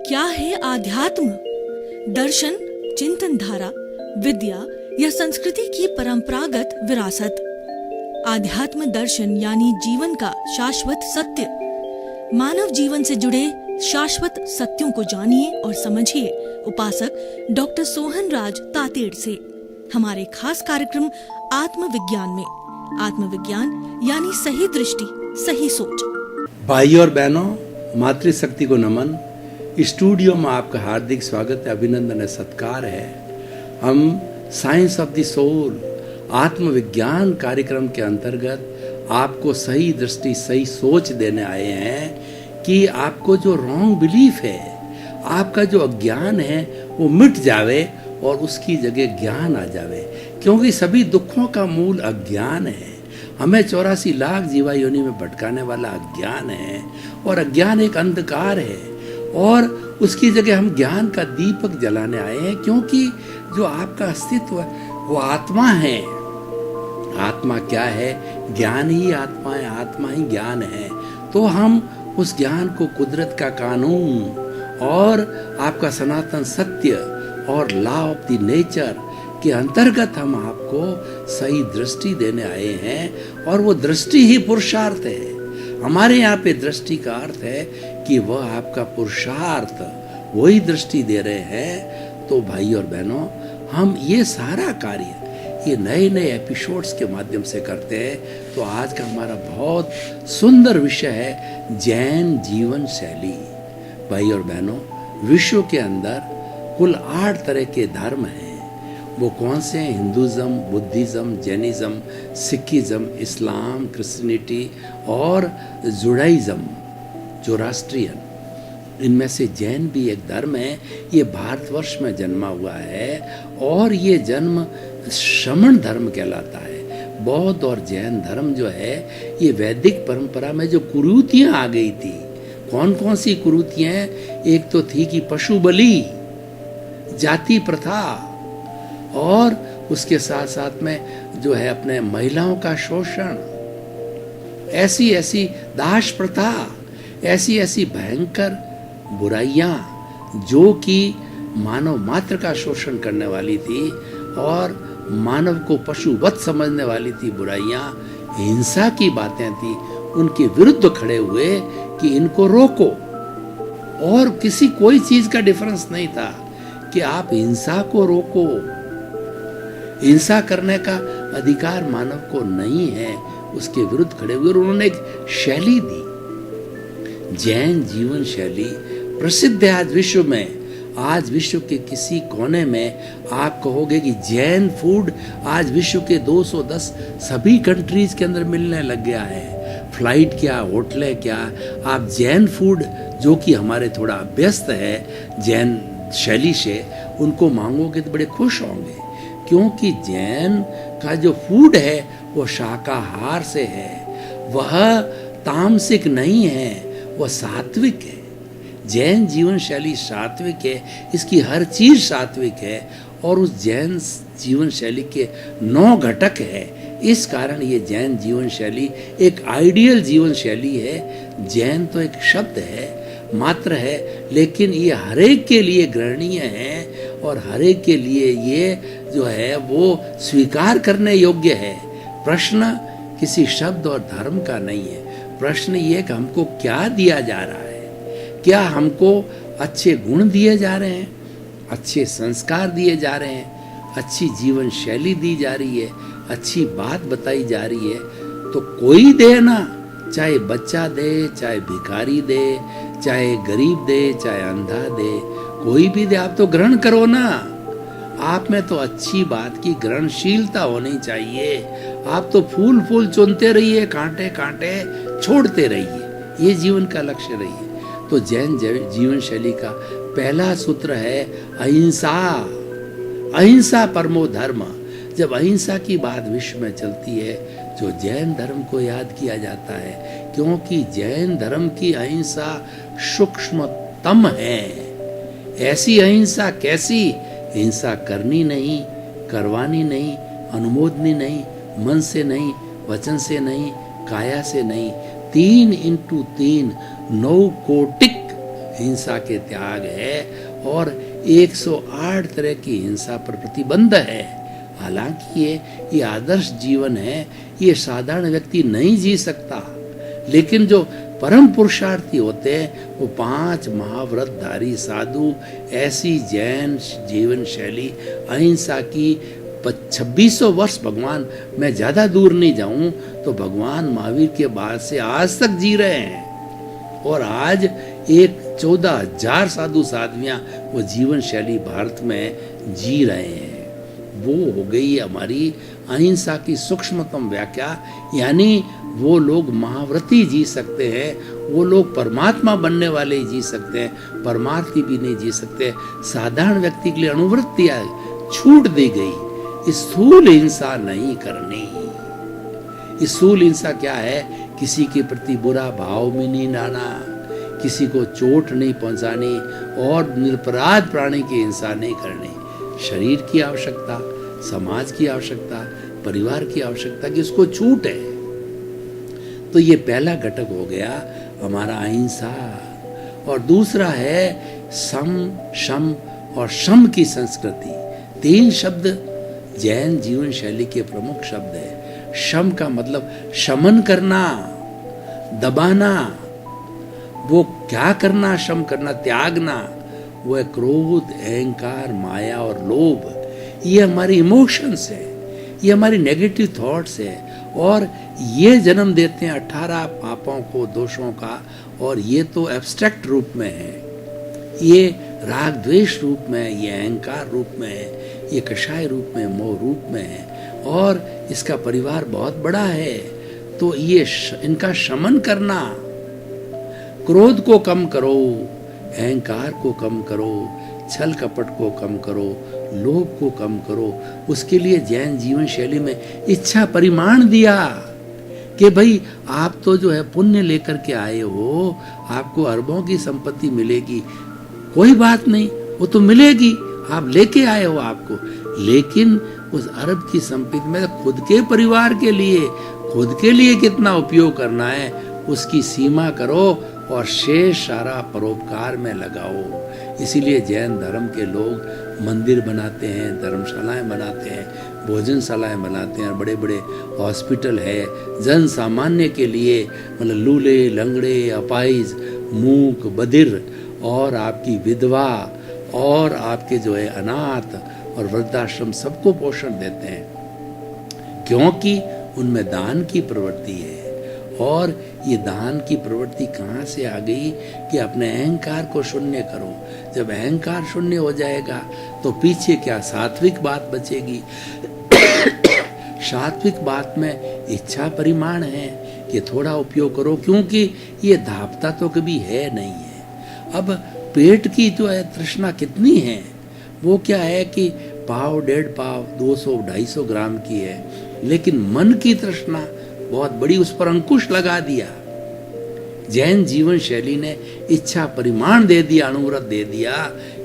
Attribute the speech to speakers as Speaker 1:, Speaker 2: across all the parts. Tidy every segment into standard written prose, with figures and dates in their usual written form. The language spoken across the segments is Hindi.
Speaker 1: क्या है आध्यात्म? दर्शन, चिंतन धारा, विद्या या संस्कृति की परंपरागत विरासत। आध्यात्म दर्शन यानी जीवन का शाश्वत सत्य। मानव जीवन से जुड़े शाश्वत सत्यों को जानिए और समझिए उपासक डॉक्टर सोहन राज तातेड़ से हमारे खास कार्यक्रम आत्मविज्ञान में। आत्मविज्ञान यानी सही दृष्टि, सही सोच।
Speaker 2: भाई और बहनों, मातृशक्ति को नमन। स्टूडियो में आपका हार्दिक स्वागत है, अभिनंदन है, सत्कार है। हम साइंस ऑफ द सोल आत्मविज्ञान कार्यक्रम के अंतर्गत आपको सही दृष्टि, सही सोच देने आए हैं कि आपको जो रॉन्ग बिलीफ है, आपका जो अज्ञान है वो मिट जावे और उसकी जगह ज्ञान आ जावे। क्योंकि सभी दुखों का मूल अज्ञान है। हमें 84 लाख जीवा योनि में भटकाने वाला अज्ञान है और अज्ञान एक अंधकार है और उसकी जगह हम ज्ञान का दीपक जलाने आए हैं। क्योंकि जो आपका अस्तित्व है वो आत्मा है। आत्मा क्या है? ज्ञान ही आत्मा है, आत्मा ही ज्ञान है। तो हम उस ज्ञान को कुदरत का कानून और आपका सनातन सत्य और लॉ ऑफ द नेचर के अंतर्गत हम आपको सही दृष्टि देने आए हैं। और वो दृष्टि ही पुरुषार्थ है। हमारे यहाँ पे दृष्टि का अर्थ है कि वह आपका पुरुषार्थ, वही दृष्टि दे रहे हैं। तो भाई और बहनों, हम ये सारा कार्य ये नए नए एपिसोड्स के माध्यम से करते हैं। तो आज का हमारा बहुत सुंदर विषय है जैन जीवन शैली। भाई और बहनों, विश्व के अंदर कुल 8 तरह के धर्म हैं। वो कौन से हैं? हिंदुज़म, बुद्धिज़्म, जैनिज़्म, सिखिज़्म, इस्लाम, क्रिश्चियनिटी और जुडाइज़्म, जोरास्ट्रियन। इनमें से जैन भी एक धर्म है। ये भारतवर्ष में जन्मा हुआ है और ये जन्म श्रमण धर्म कहलाता है। बौद्ध और जैन धर्म जो है ये वैदिक परंपरा में जो कुरीतियाँ आ गई थी। कौन कौन सी कुरीतियाँ हैं? एक तो थी कि पशु बलि, जाति प्रथा और उसके साथ साथ में जो है अपने महिलाओं का शोषण, ऐसी ऐसी दास प्रथा, ऐसी ऐसी भयंकर बुराइयां जो कि मानव मात्र का शोषण करने वाली थी और मानव को पशुवत समझने वाली थी बुराइयां, हिंसा की बातें थी। उनके विरुद्ध खड़े हुए कि इनको रोको। और किसी कोई चीज का डिफरेंस नहीं था कि आप हिंसा को रोको। हिंसा करने का अधिकार मानव को नहीं है। उसके विरुद्ध खड़े हुए और उन्होंने एक शैली दी, जैन जीवन शैली। प्रसिद्ध है आज विश्व में। आज विश्व के किसी कोने में आप कहोगे कि जैन फूड आज विश्व के 210 सभी कंट्रीज के अंदर मिलने लग गया है। फ्लाइट क्या, होटलें क्या, आप जैन फूड जो कि हमारे थोड़ा अभ्यस्त है जैन शैली से, उनको मांगोगे तो बड़े खुश होंगे। क्योंकि जैन का जो फूड है वो शाकाहार से है, वह तामसिक नहीं है, वह सात्विक है। जैन जीवन शैली सात्विक है, इसकी हर चीज सात्विक है और उस जैन जीवन शैली के 9 घटक है। इस कारण ये जैन जीवन शैली एक आइडियल जीवन शैली है। जैन तो एक शब्द है, मात्र है, लेकिन ये हरेक के लिए ग्रहणीय है और हरेक के लिए ये जो है वो स्वीकार करने योग्य है। प्रश्न किसी शब्द और धर्म का नहीं है। प्रश्न ये कि हमको क्या दिया जा रहा है। क्या हमको अच्छे गुण दिए जा रहे हैं, अच्छे संस्कार दिए जा रहे हैं, अच्छी जीवन शैली दी जा रही है, अच्छी बात बताई जा रही है। तो कोई दे ना, चाहे बच्चा दे, चाहे भिखारी दे, चाहे गरीब दे, चाहे अंधा दे, कोई भी दे, आप तो ग्रहण करो ना। आप में तो अच्छी बात की ग्रहणशीलता होनी चाहिए। आप तो फूल फूल चुनते रहिए, कांटे कांटे छोड़ते रहिए। ये जीवन का लक्ष्य रहिए। तो जैन जीवन शैली का पहला सूत्र है अहिंसा। अहिंसा परमो धर्म। जब अहिंसा की बात विश्व में चलती है जो जैन धर्म को याद किया जाता है, क्योंकि जैन धर्म की अहिंसा सूक्ष्मतम है। ऐसी अहिंसा कैसी? हिंसा करनी नहीं, करवानी नहीं, अनुमोदनी नहीं, मन से नहीं, वचन से नहीं, काया से नहीं। 3 × 3 9 कोटिक हिंसा के त्याग है और 108 तरह की हिंसा पर प्रतिबंध है। हालांकि ये आदर्श जीवन है, ये साधारण व्यक्ति नहीं जी सकता, लेकिन जो परम पुरुषार्थी होते हैं वो 5 महाव्रतधारी साधु ऐसी जैन जीवन शैली अहिंसा की 2600 वर्ष, भगवान मैं ज़्यादा दूर नहीं जाऊं तो भगवान महावीर के बाद से आज तक जी रहे हैं। और आज एक 14,000 साधु साध्वियाँ वो जीवन शैली भारत में जी रहे हैं। वो हो गई हमारी अहिंसा की सूक्ष्मतम व्याख्या, यानी वो लोग महाव्रती जी सकते हैं, वो लोग परमात्मा बनने वाले ही जी सकते हैं, परमार्थी भी नहीं जी सकते। साधारण व्यक्ति के लिए अनुवृत्ति छूट दी गई, स्थूल हिंसा नहीं करनी। स्थूल हिंसा क्या है? किसी के प्रति बुरा भाव में नहीं लाना, किसी को चोट नहीं पहुंचानी और निरपराध प्राणी की हिंसा नहीं करनी। शरीर की आवश्यकता, समाज की आवश्यकता, परिवार की आवश्यकता की उसको छूट है। तो ये पहला घटक हो गया हमारा अहिंसा। और दूसरा है सम, शम और शम की संस्कृति। 3 शब्द जैन जीवन शैली के प्रमुख शब्द है। शम का मतलब शमन करना, दबाना। वो क्या करना? शम करना, त्यागना। वो है क्रोध, अहंकार, माया और लोभ। ये हमारी इमोशंस है, ये हमारी नेगेटिव थॉट्स है और ये जन्म देते हैं 18 पापों को, दोषों का। और ये तो एब्स्ट्रैक्ट रूप में है, ये राग द्वेष रूप में है, ये अहंकार रूप में है, ये कषाय रूप में, मोह रूप में है और इसका परिवार बहुत बड़ा है। तो ये इनका शमन करना, क्रोध को कम करो, अहंकार को कम करो, छल कपट को कम करो, लोभ को कम करो। उसके लिए जैन जीवन शैली में इच्छा परिमाण दिया कि भाई आप तो जो है पुण्य लेकर के आए हो, आपको अरबों की संपत्ति मिलेगी, कोई बात नहीं, वो तो मिलेगी, आप लेके आए हो आपको, लेकिन उस अरब की संपत्ति में खुद के परिवार के लिए, खुद के लिए कितना उपयोग करना है उसकी सीमा करो और शेष सारा परोपकार में लगाओ। इसीलिए जैन धर्म के लोग मंदिर बनाते हैं, धर्मशालाएं बनाते हैं, भोजनशालाएं बनाते हैं और बड़े बड़े हॉस्पिटल है जन सामान्य के लिए, मतलब लूले, लंगड़े, अपाहिज, मूक, बधिर और आपकी विधवा और आपके जो है अनाथ और वृद्धाश्रम सबको पोषण देते हैं, क्योंकि उनमें दान की प्रवृत्ति है। और ये दान की प्रवृत्ति कहाँ से आ गई कि अपने अहंकार को शून्य करो। जब अहंकार शून्य हो जाएगा तो पीछे क्या सात्विक बात बचेगी। सात्विक बात में इच्छा परिमाण है कि थोड़ा उपयोग करो, क्योंकि ये धापता तो कभी है नहीं है। अब पेट की जो है तृष्णा कितनी है, वो क्या है कि पाव, 1.5 पाव, 200-250 ग्राम की है, लेकिन मन की तृष्णा बहुत बड़ी, उस पर अंकुश लगा दिया। जैन जीवन शैली ने इच्छा परिमाण दे दिया, अनुव्रत दे दिया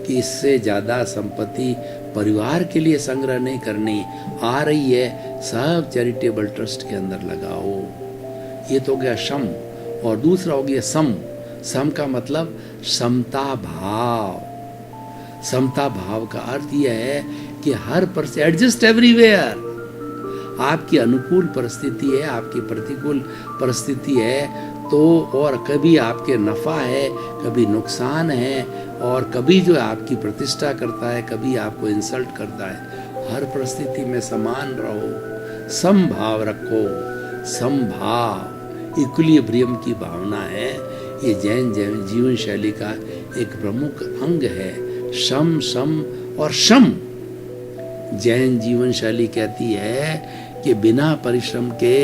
Speaker 2: कि इससे ज्यादा संपत्ति परिवार के लिए संग्रह नहीं करनी, आ रही है सब चैरिटेबल ट्रस्ट के अंदर लगाओ। ये तो गया शम। और दूसरा हो गया सम। सम का मतलब समता भाव। समता भाव का अर्थ यह है कि हर पर से एडजस्ट एवरीवेयर। आपकी अनुकूल परिस्थिति है, आपकी प्रतिकूल परिस्थिति है तो, और कभी आपके नफा है, कभी नुकसान है, और कभी जो आपकी प्रतिष्ठा करता है, कभी आपको इंसल्ट करता है। हर परिस्थिति में समान रहो, समभाव रखो। समभाव, इक्विलिब्रियम की भावना है, ये जैन जीवन शैली का एक प्रमुख अंग है। सम, सम और शम। जैन जीवन शैली कहती है कि बिना परिश्रम के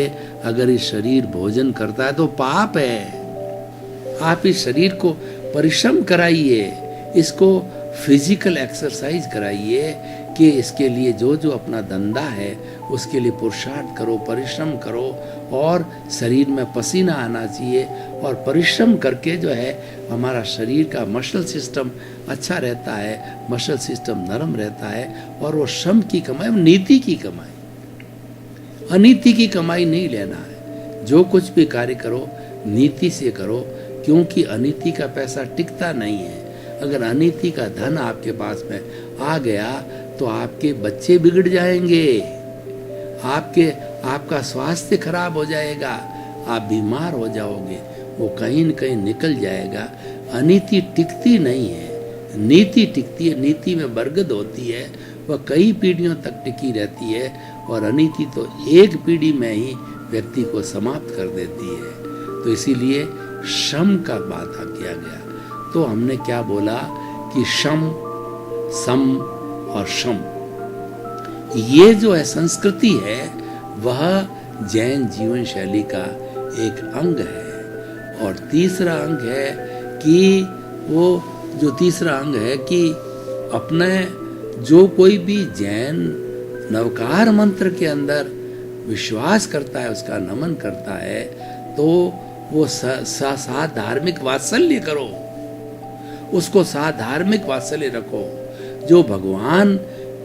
Speaker 2: अगर इस शरीर भोजन करता है तो पाप है। आप इस शरीर को परिश्रम कराइए, इसको फिजिकल एक्सरसाइज कराइए कि इसके लिए जो जो अपना धंधा है उसके लिए पुरुषार्थ करो, परिश्रम करो और शरीर में पसीना आना चाहिए। और परिश्रम करके जो है हमारा शरीर का मसल सिस्टम अच्छा रहता है, मसल सिस्टम नरम रहता है और वो श्रम की कमाई, नीति की कमाई, अनीति की कमाई नहीं लेना है। जो कुछ भी कार्य करो नीति से करो, क्योंकि अनीति का पैसा टिकता नहीं है। अगर अनीति का धन आपके पास में आ गया तो आपके बच्चे बिगड़ जाएंगे, आपका स्वास्थ्य खराब हो जाएगा, आप बीमार हो जाओगे, वो कहीं न कहीं निकल जाएगा। अनीति टिकती नहीं है, नीति टिकती है। नीति में बरगद होती है, वह कई पीढ़ियों तक टिकी रहती है, और अनीति तो एक पीढ़ी में ही व्यक्ति को समाप्त कर देती है। तो इसीलिए श्रम का बात किया गया। तो हमने क्या बोला कि शम, सम और शम, ये जो है संस्कृति है, वह जैन जीवन शैली का एक अंग है। और तीसरा अंग है कि वो जो तीसरा अंग है कि अपने जो कोई भी जैन नवकार मंत्र के अंदर विश्वास करता है, उसका नमन करता है, तो वो साथ धार्मिक वात्सल्य करो, उसको साथ धार्मिक वात्सल्य रखो। जो भगवान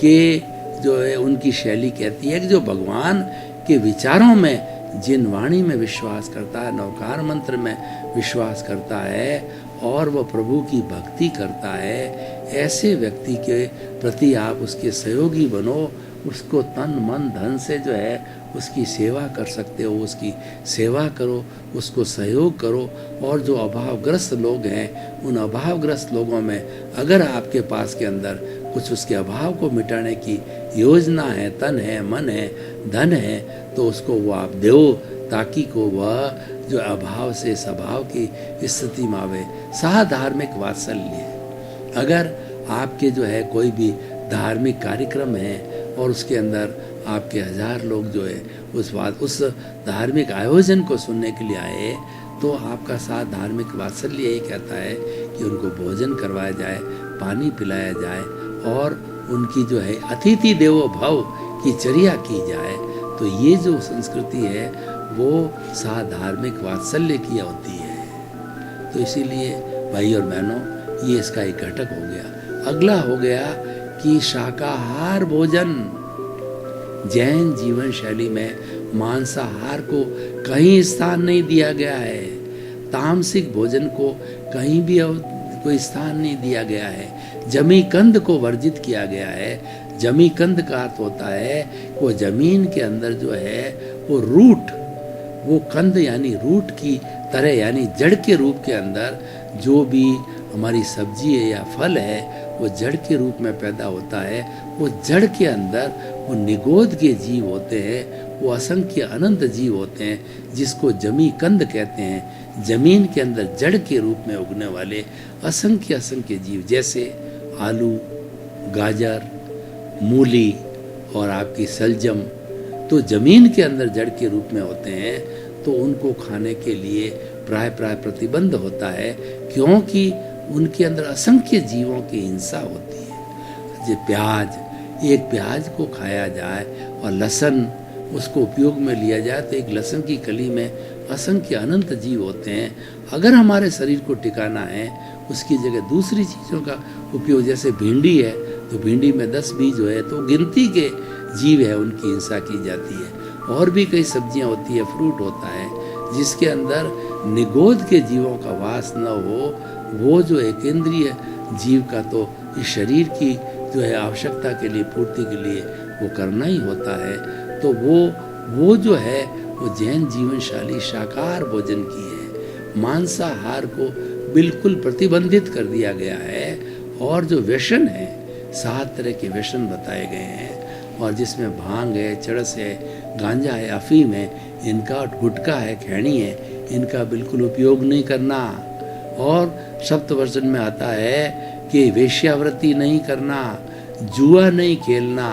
Speaker 2: के जो है उनकी शैली कहती है कि जो भगवान के विचारों में, जिन वाणी में विश्वास करता है, नवकार मंत्र में विश्वास करता है और वह प्रभु की भक्ति करता है, ऐसे व्यक्ति के प्रति आप उसके सहयोगी बनो, उसको तन मन धन से जो है उसकी सेवा कर सकते हो, उसकी सेवा करो, उसको सहयोग करो। और जो अभावग्रस्त लोग हैं, उन अभावग्रस्त लोगों में अगर आपके पास के अंदर कुछ उसके अभाव को मिटाने की योजना है, तन है, मन है, धन है, तो उसको वो आप दो, ताकि को वह जो अभाव से स्वभाव की स्थिति में आवे। साधार्मिक वात्सल्य, अगर आपके जो है कोई भी धार्मिक कार्यक्रम है और उसके अंदर आपके 1000 लोग जो है उस धार्मिक आयोजन को सुनने के लिए आए, तो आपका साथ धार्मिक वात्सल्य यही कहता है कि उनको भोजन करवाया जाए, पानी पिलाया जाए और उनकी जो है अतिथि देवो भव की चर्या की जाए। तो ये जो संस्कृति है वो साथ धार्मिक वात्सल्य की होती है। तो इसीलिए भाई और बहनों, ये इसका एक घटक हो गया। अगला हो गया कि शाकाहार भोजन। जैन जीवन शैली में मांसाहार को कहीं स्थान नहीं दिया गया है, तामसिक भोजन को कहीं भी कोई स्थान नहीं दिया गया है। जमी कंद को वर्जित किया गया है। जमी कंद का अर्थ होता है वो जमीन के अंदर जो है वो रूट, वो कंद यानी रूट की तरह, यानी जड़ के रूप के अंदर जो भी हमारी सब्जी है या फल है, वो जड़ के रूप में पैदा होता है। वो जड़ के अंदर वो निगोद के जीव होते हैं, वो असंख्य अनंत जीव होते हैं, जिसको जमी कंद कहते हैं। जमीन के अंदर जड़ के रूप में उगने वाले असंख्य असंख्य जीव, जैसे आलू, गाजर, मूली और आपकी सलजम, तो जमीन के अंदर जड़ के रूप में होते हैं। तो उनको खाने के लिए प्राय प्रतिबंध होता है, क्योंकि उनके अंदर असंख्य जीवों की हिंसा होती है। जो प्याज, एक प्याज को खाया जाए और लहसुन उसको उपयोग में लिया जाए, तो एक लहसुन की कली में असंख्य अनंत जीव होते हैं। अगर हमारे शरीर को टिकाना है, उसकी जगह दूसरी चीज़ों का उपयोग, जैसे भिंडी है तो भिंडी में 10 बीज है, तो गिनती के जीव है, उनकी हिंसा की जाती है। और भी कई सब्जियां होती है, फ्रूट होता है, जिसके अंदर निगोद के जीवों का वास न हो, वो जो एक इंद्रिय जीव का तो इस शरीर की जो है आवश्यकता के लिए, पूर्ति के लिए वो करना ही होता है। तो वो जो है वो जैन जीवन शैली शाकाहार भोजन की है। मांसाहार को बिल्कुल प्रतिबंधित कर दिया गया है। और जो व्यसन है, 7 तरह के व्यसन बताए गए हैं, और जिसमें भांग है, चरस है, गांजा है, अफीम है, इनका गुटखा है, खैनी है, इनका बिल्कुल उपयोग नहीं करना। और सप्तवर्जन में आता है कि वेश्यावृत्ति नहीं करना, जुआ नहीं खेलना,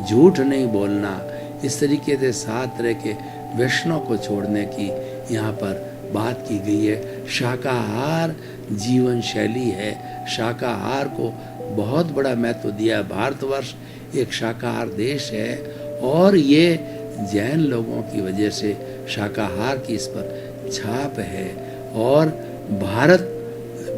Speaker 2: झूठ नहीं बोलना। इस तरीके से 7 तरह के व्यसनों को छोड़ने की यहाँ पर बात की गई है। शाकाहार जीवन शैली है। शाकाहार को बहुत बड़ा महत्व दिया। भारतवर्ष एक शाकाहार देश है, और ये जैन लोगों की वजह से शाकाहार की इस पर छाप है। और भारत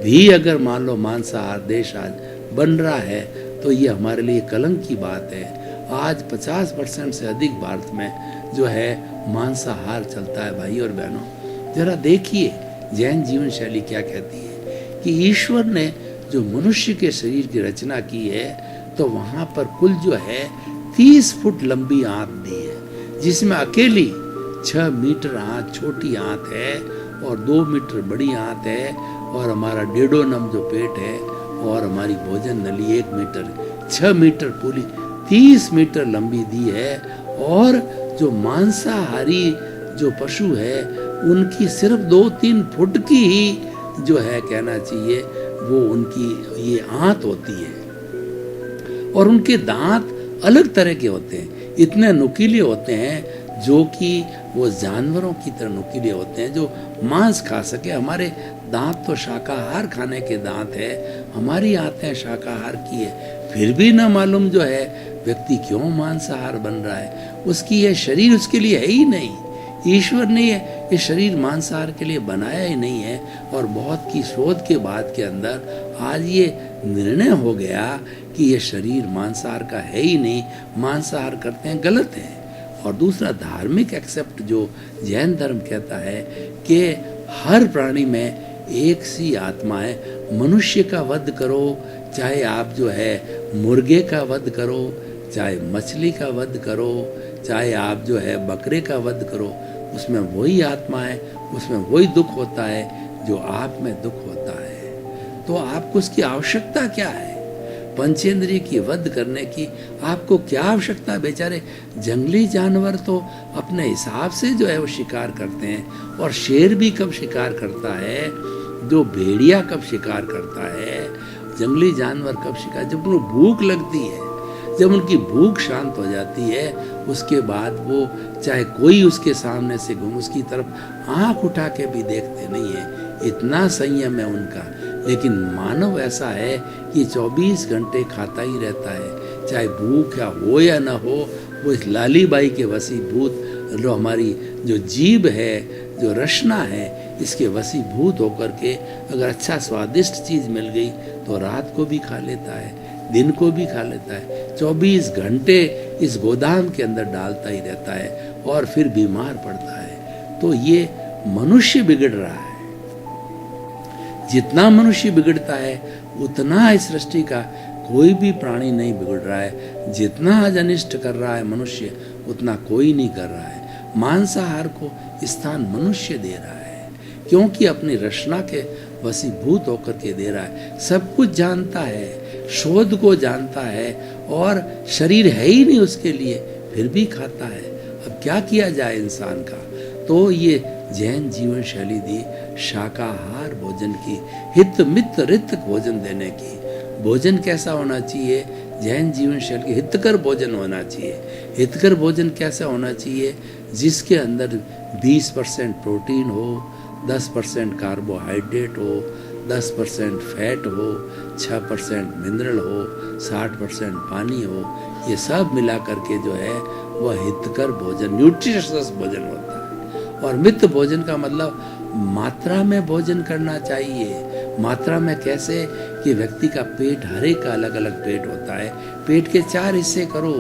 Speaker 2: भी अगर मान लो मांसाहार देश आज बन रहा है, तो ये हमारे लिए कलंक की बात है। आज 50% से अधिक भारत में जो है मांसाहार चलता है। भाई और बहनों, जरा देखिए जैन जीवन शैली क्या कहती है कि ईश्वर ने जो मनुष्य के शरीर की रचना की है तो वहाँ पर कुल जो है 30 फुट लंबी आंत दी है, जिसमें अकेली 6 मीटर आंत छोटी आंत है और 2 मीटर बड़ी आंत है, और हमारा 1.5 नम जो पेट है, और हमारी भोजन नली 1 मीटर, 6 मीटर पूरी 30 मीटर लंबी दी है। और जो मांसाहारी जो पशु है उनकी सिर्फ 2-3 फुट की ही जो है कहना चाहिए वो उनकी ये आंत होती है, और उनके दांत अलग तरह के होते हैं, इतने नुकीले होते हैं जो कि वो जानवरों की तरह नुकीले होते हैं जो मांस खा सके। हमारे दांत तो शाकाहार खाने के दांत है, हमारी आंतें शाकाहार की है, फिर भी ना मालूम जो है व्यक्ति क्यों मांसाहार बन रहा है। उसकी यह शरीर उसके लिए है ही नहीं, ईश्वर ने ये शरीर मांसाहार के लिए बनाया ही नहीं है। और बहुत की शोध के बाद के अंदर आज ये निर्णय हो गया कि ये शरीर मांसाहार का है ही नहीं, मांसाहार करते हैं गलत है। और दूसरा धार्मिक एक्सेप्ट जो जैन धर्म कहता है कि हर प्राणी में एक सी आत्मा है, मनुष्य का वध करो चाहे आप जो है मुर्गे का वध करो, चाहे मछली का वध करो, चाहे आप जो है बकरे का वध करो, उसमें वही आत्मा है, उसमें वही दुख होता है जो आप में दुख होता है। तो आपको उसकी आवश्यकता क्या है? पंचेंद्रिय की वध करने की आपको क्या आवश्यकता? बेचारे जंगली जानवर तो अपने हिसाब से जो है वो शिकार करते हैं, और शेर भी कब शिकार करता है, जो भेड़िया कब शिकार करता है, जंगली जानवर कब शिकार, जब उनको भूख लगती है, जब उनकी भूख शांत हो जाती है, उसके बाद वो चाहे कोई उसके सामने से घूम उसकी तरफ आंख उठा के भी देखते नहीं है, इतना संयम है उनका। लेकिन मानव ऐसा है कि 24 घंटे खाता ही रहता है, चाहे भूख या ना हो, वो इस लालीबाई के वसीभूत, जो हमारी जो जीभ है, जो रचना है, इसके वसीभूत होकर के अगर अच्छा स्वादिष्ट चीज़ मिल गई तो रात को भी खा लेता है, दिन को भी खा लेता है, 24 घंटे इस गोदाम के अंदर डालता ही रहता है और फिर बीमार पड़ता है। तो ये मनुष्य बिगड़ रहा है। जितना मनुष्य बिगड़ता है उतना इस सृष्टि का कोई भी प्राणी नहीं बिगड़ रहा है। जितना आज अनिष्ट कर रहा है मनुष्य, उतना कोई नहीं कर रहा है। मांसाहार को स्थान मनुष्य दे रहा है, क्योंकि अपनी रचना के वसीभूत होकर के दे रहा है। सब कुछ जानता है, शोध को जानता है, और शरीर है ही नहीं उसके लिए, फिर भी खाता है। अब क्या किया जाए इंसान का? तो ये जैन जीवन शैली दी शाकाहार भोजन की, हित मित ऋत भोजन देने की। भोजन कैसा होना चाहिए? जैन जीवन शैली की हितकर भोजन होना चाहिए। हितकर भोजन कैसा होना चाहिए? जिसके अंदर 20% प्रोटीन हो, 10% कार्बोहाइड्रेट हो, 10% फैट हो, 6% मिनरल हो, 60% पानी हो, ये सब मिला करके जो है वह हितकर भोजन, न्यूट्रिशियस भोजन होता है। और मित भोजन का मतलब मात्रा में भोजन करना चाहिए। मात्रा में कैसे? कि व्यक्ति का पेट, हर एक का अलग अलग पेट होता है, पेट के 4 हिस्से करो,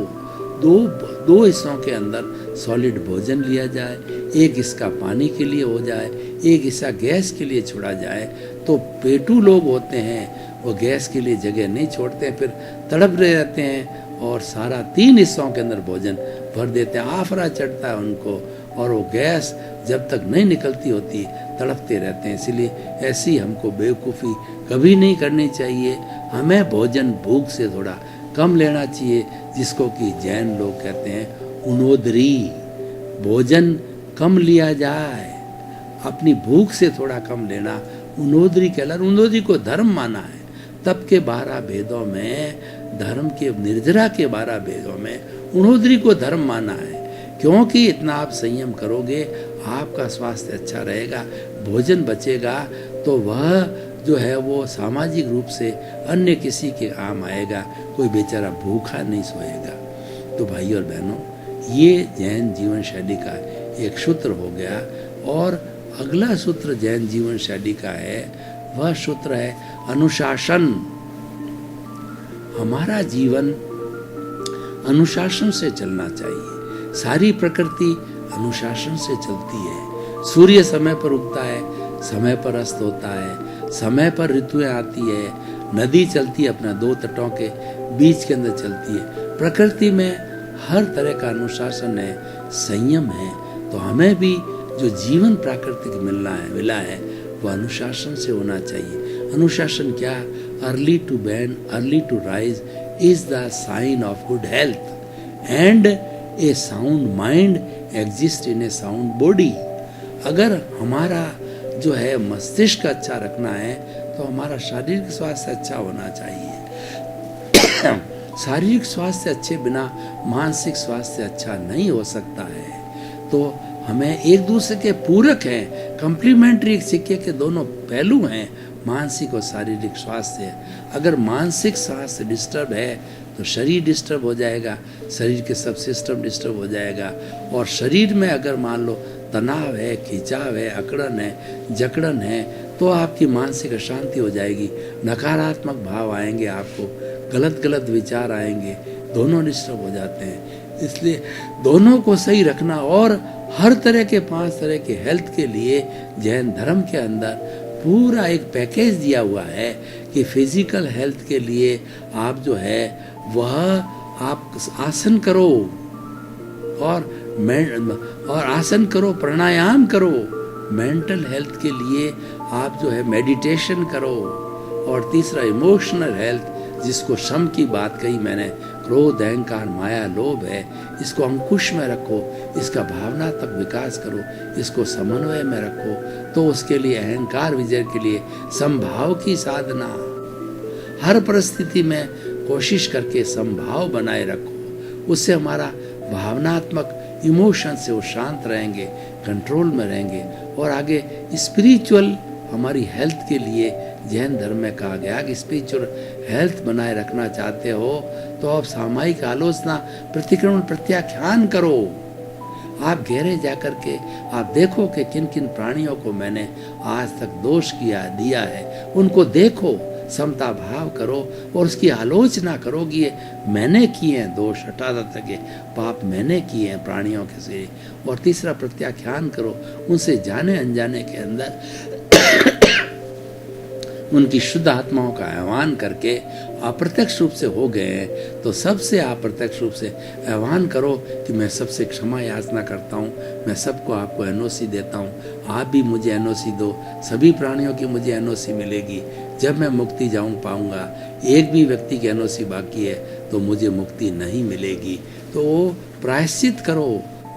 Speaker 2: दो हिस्सों के अंदर सॉलिड भोजन लिया जाए, एक हिस्सा पानी के लिए हो जाए, एक हिस्सा गैस के लिए छोड़ा जाए। तो पेटू लोग होते हैं वो गैस के लिए जगह नहीं छोड़ते हैं, फिर तड़प रहे रहते हैं और सारा 3 हिस्सों के अंदर भोजन भर देते हैं। आफरा चढ़ता है उनको, और वो गैस जब तक नहीं निकलती होती तड़पते रहते हैं। इसलिए ऐसी हमको बेवकूफ़ी कभी नहीं करनी चाहिए। हमें भोजन भूख से थोड़ा कम लेना चाहिए, जिसको कि जैन लोग कहते हैं उनोदरी। भोजन कम लिया जाए, अपनी भूख से थोड़ा कम लेना उनोदरी कहला। उनोदरी को धर्म माना है। तप के 12 भेदों में, धर्म के निर्जरा के 12 भेदों में उनोदरी को धर्म माना है, क्योंकि इतना आप संयम करोगे आपका स्वास्थ्य अच्छा रहेगा, भोजन बचेगा तो वह जो है वो सामाजिक रूप से अन्य किसी के काम आएगा, कोई बेचारा भूखा नहीं सोएगा। तो भाइयों और बहनों, ये जैन जीवन शैली का एक सूत्र हो गया। और अगला सूत्र जैन जीवन शैली का है, वह सूत्र है अनुशासन। हमारा जीवन अनुशासन से चलना चाहिए। सारी प्रकृति अनुशासन से चलती है। सूर्य समय पर उगता है, समय पर अस्त होता है, समय पर ऋतुएं आती है, नदी चलती है अपना दो तटों के बीच के अंदर चलती है। प्रकृति में हर तरह का अनुशासन है, संयम है। तो हमें भी जो जीवन प्राकृतिक मिला है वो अनुशासन से होना चाहिए। अनुशासन क्या? Early to bend, early to rise is the sign of good health and a sound mind exist in a sound body. अगर हमारा जो है मस्तिष्क अच्छा रखना है तो हमारा शारीरिक स्वास्थ्य अच्छा होना चाहिए। शारीरिक स्वास्थ्य अच्छे बिना मानसिक स्वास्थ्य अच्छा नहीं हो सकता है। तो हमें एक दूसरे के पूरक हैं, कंप्लीमेंट्री, एक सिक्के के दोनों पहलू हैं, मानसिक और शारीरिक स्वास्थ्य। अगर मानसिक स्वास्थ्य डिस्टर्ब है तो शरीर डिस्टर्ब हो जाएगा, शरीर के सब सिस्टम डिस्टर्ब हो जाएगा। और शरीर में अगर मान लो तनाव है, खिंचाव है, अकड़न है, जकड़न है, तो आपकी मानसिक अशांति हो जाएगी, नकारात्मक भाव आएंगे, आपको गलत गलत विचार आएंगे, दोनों डिस्टर्ब हो जाते हैं। इसलिए दोनों को सही रखना। और हर तरह के 5 तरह के हेल्थ के लिए जैन धर्म के अंदर पूरा एक पैकेज दिया हुआ है कि फिजिकल हेल्थ के लिए आप जो है वह आप आसन करो और आसन करो, प्राणायाम करो। मेंटल हेल्थ के लिए आप जो है मेडिटेशन करो। और तीसरा इमोशनल हेल्थ, जिसको शम की बात कही मैंने, क्रोध, अहंकार, माया, लोभ है, इसको अंकुश में रखो, इसका भावनात्मक विकास करो, इसको समन्वय में रखो। तो उसके लिए अहंकार विजय के लिए समभाव की साधना, हर परिस्थिति में कोशिश करके समभाव बनाए रखो। उससे हमारा भावनात्मक इमोशन से वो शांत रहेंगे, कंट्रोल में रहेंगे। और आगे स्पिरिचुअल हमारी हेल्थ के लिए जैन धर्म में कहा गया कि स्पिरिचुअल हेल्थ बनाए रखना चाहते हो तो आप सामायिक आलोचना, प्रतिक्रमण, प्रत्याख्यान करो। आप गहरे जाकर के आप देखो कि किन किन प्राणियों को मैंने आज तक दोष दिया है, उनको देखो, समता भाव करो और उसकी आलोचना करो कि ये मैंने किए हैं दोष, हटा सके पाप मैंने किए हैं प्राणियों के से। और तीसरा प्रत्याख्यान करो, उनसे जाने अनजाने के अंदर उनकी शुद्ध आत्माओं का आह्वान करके अप्रत्यक्ष रूप से हो गए हैं तो सबसे अप्रत्यक्ष रूप से आह्वान करो कि मैं सबसे क्षमा याचना करता हूँ, मैं सबको आपको एनओसी देता हूँ, आप भी मुझे एनओसी दो, सभी प्राणियों की मुझे एनओसी मिलेगी। जब मैं मुक्ति पाऊँगा, एक भी व्यक्ति की एनओसी बाकी है तो मुझे मुक्ति नहीं मिलेगी। तो वो प्रायश्चित करो।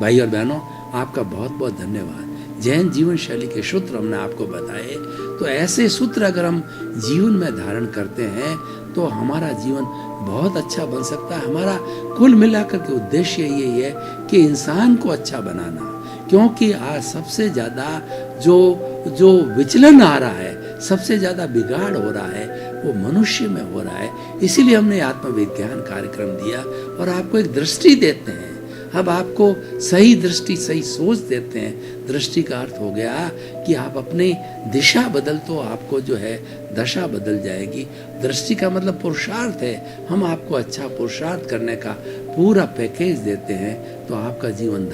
Speaker 2: भाई और बहनों, आपका बहुत बहुत धन्यवाद। जैन जीवन शैली के सूत्र हमने आपको बताए, तो ऐसे सूत्र अगर हम जीवन में धारण करते हैं तो हमारा जीवन बहुत अच्छा बन सकता है। हमारा कुल मिलाकर के उद्देश्य यही है कि इंसान को अच्छा बनाना, क्योंकि आज सबसे ज़्यादा जो विचलन आ रहा है, सबसे ज़्यादा बिगाड़ हो रहा है, वो मनुष्य में हो रहा है। इसीलिए हमने आत्मविज्ञान कार्यक्रम दिया और आपको एक दृष्टि देते हैं। अब आपको सही दृष्टि, सही सोच देते हैं। दृष्टि का अर्थ हो गया कि आप अपनी दिशा बदल तो आपको जो है दशा बदल जाएगी। दृष्टि का मतलब पुरुषार्थ है। हम आपको अच्छा पुरुषार्थ करने का पूरा पैकेज देते हैं तो आपका जीवन